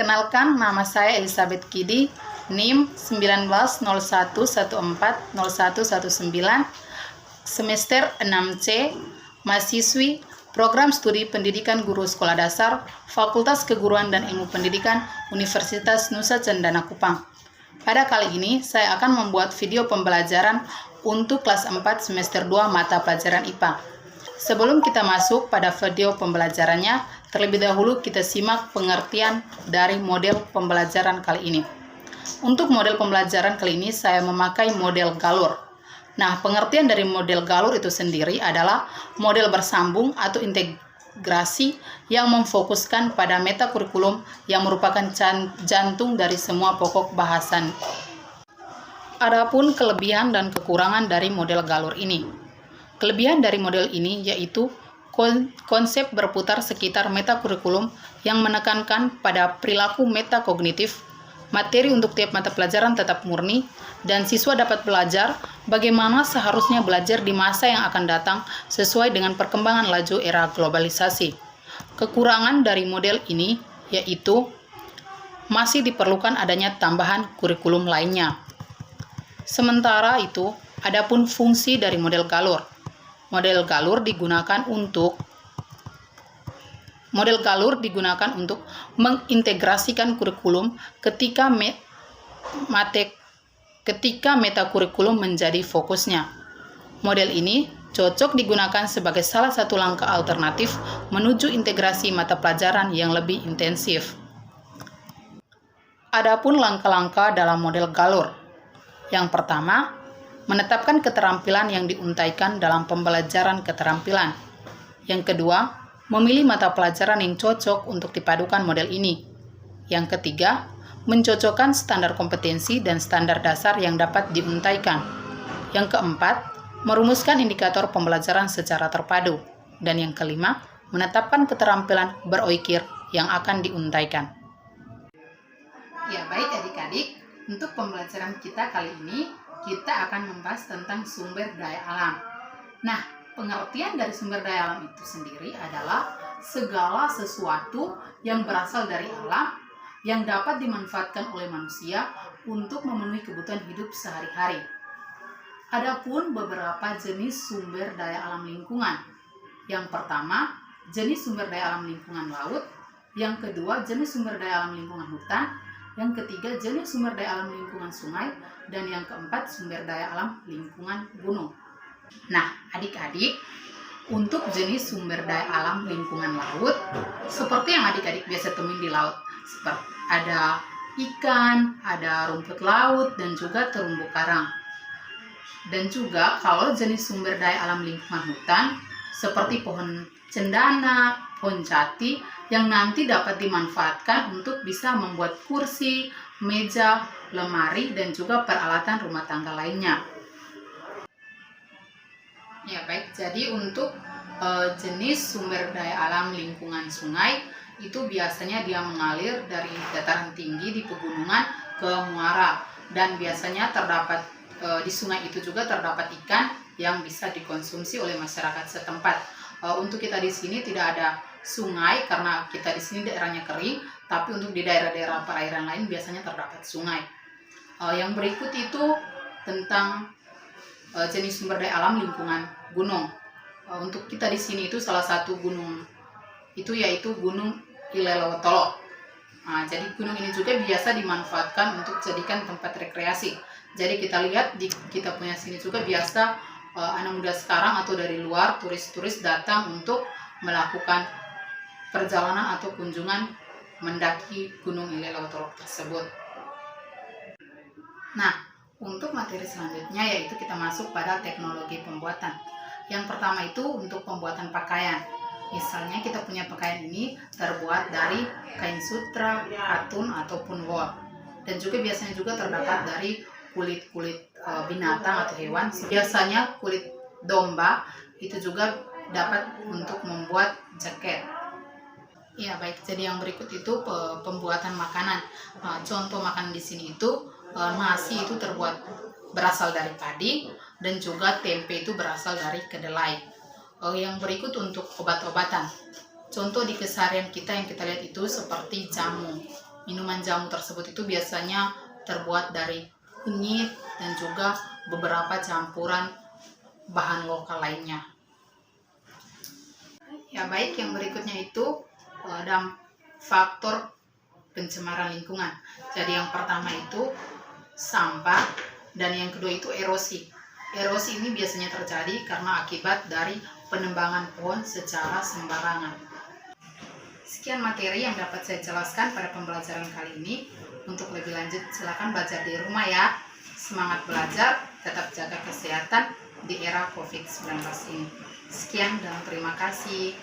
Perkenalkan, nama saya Elizabeth Kidi, NIM 1901140119, semester 6C, mahasiswi Program Studi Pendidikan Guru Sekolah Dasar, Fakultas Keguruan dan Ilmu Pendidikan, Universitas Nusa Cendana Kupang. Pada kali ini, saya akan membuat video pembelajaran untuk kelas 4 semester 2 mata pelajaran IPA. Sebelum kita masuk pada video pembelajarannya, terlebih dahulu kita simak pengertian dari model pembelajaran kali ini. Untuk model pembelajaran kali ini, saya memakai model galur. Nah, pengertian dari model galur itu sendiri adalah model bersambung atau integrasi yang memfokuskan pada metakurikulum yang merupakan jantung dari semua pokok bahasan. Adapun kelebihan dan kekurangan dari model galur ini. Kelebihan dari model ini yaitu konsep berputar sekitar metakurikulum yang menekankan pada perilaku metakognitif, materi untuk tiap mata pelajaran tetap murni, dan siswa dapat belajar bagaimana seharusnya belajar di masa yang akan datang sesuai dengan perkembangan laju era globalisasi. Kekurangan dari model ini yaitu masih diperlukan adanya tambahan kurikulum lainnya. Sementara itu, adapun fungsi dari model galur. Model galur digunakan untuk mengintegrasikan kurikulum ketika metakurikulum menjadi fokusnya. Model ini cocok digunakan sebagai salah satu langkah alternatif menuju integrasi mata pelajaran yang lebih intensif. Adapun langkah-langkah dalam model galur. Yang pertama, menetapkan keterampilan yang diuntaikan dalam pembelajaran keterampilan. Yang kedua, memilih mata pelajaran yang cocok untuk dipadukan model ini. Yang ketiga, mencocokkan standar kompetensi dan standar dasar yang dapat diuntaikan. Yang keempat, merumuskan indikator pembelajaran secara terpadu. Dan yang kelima, menetapkan keterampilan beroikir yang akan diuntaikan. Ya, baik adik-adik, untuk pembelajaran kita kali ini, kita akan membahas tentang sumber daya alam. Nah, pengertian dari sumber daya alam itu sendiri adalah segala sesuatu yang berasal dari alam yang dapat dimanfaatkan oleh manusia untuk memenuhi kebutuhan hidup sehari-hari. Adapun beberapa jenis sumber daya alam lingkungan. Yang pertama, jenis sumber daya alam lingkungan laut. Yang kedua, jenis sumber daya alam lingkungan hutan. Yang ketiga, jenis sumber daya alam lingkungan sungai. Dan yang keempat, sumber daya alam lingkungan gunung. Nah, adik-adik, untuk jenis sumber daya alam lingkungan laut, seperti yang adik-adik biasa temuin di laut, seperti ada ikan, ada rumput laut, dan juga terumbu karang. Dan juga kalau jenis sumber daya alam lingkungan hutan, seperti pohon cendana, pohon jati, yang nanti dapat dimanfaatkan untuk bisa membuat kursi, meja, lemari, dan juga peralatan rumah tangga lainnya. Ya baik, jadi untuk jenis sumber daya alam lingkungan sungai, itu biasanya dia mengalir dari dataran tinggi di pegunungan ke muara, dan biasanya terdapat di sungai itu juga terdapat ikan yang bisa dikonsumsi oleh masyarakat setempat. Untuk kita di sini tidak ada sungai karena kita di sini daerahnya kering, tapi untuk di daerah-daerah perairan lain biasanya terdapat sungai. Yang berikut itu tentang jenis sumber daya alam lingkungan gunung. Untuk kita di sini itu salah satu gunung itu yaitu Gunung Ilelewotolo. Nah, jadi gunung ini juga biasa dimanfaatkan untuk jadikan tempat rekreasi. Jadi kita lihat di kita punya sini juga biasa anak muda sekarang atau dari luar turis-turis datang untuk melakukan perjalanan atau kunjungan mendaki Gunung Ilelewotolo tersebut. Nah, untuk materi selanjutnya yaitu kita masuk pada teknologi pembuatan. Yang pertama itu untuk pembuatan pakaian. Misalnya kita punya pakaian ini terbuat dari kain sutra, katun, ataupun wol. Dan juga biasanya juga terdapat dari kulit-kulit binatang atau hewan. Biasanya kulit domba itu juga dapat untuk membuat jaket. Ya baik, jadi yang berikut itu pembuatan makanan. Contoh makanan di sini itu nasi itu berasal dari padi, dan juga tempe itu berasal dari kedelai. Yang berikut untuk obat-obatan. Contoh di keseharian kita yang kita lihat itu seperti jamu. Minuman jamu tersebut itu biasanya terbuat dari kunyit dan juga beberapa campuran bahan lokal lainnya. Ya baik, yang berikutnya itu ada faktor pencemaran lingkungan. Jadi yang pertama itu sampah dan yang kedua itu erosi. Erosi ini biasanya terjadi karena akibat dari penebangan pohon secara sembarangan. Sekian materi yang dapat saya jelaskan pada pembelajaran kali ini. Untuk lebih lanjut silakan belajar di rumah ya. Semangat belajar, tetap jaga kesehatan di era COVID-19 ini. Sekian dan terima kasih.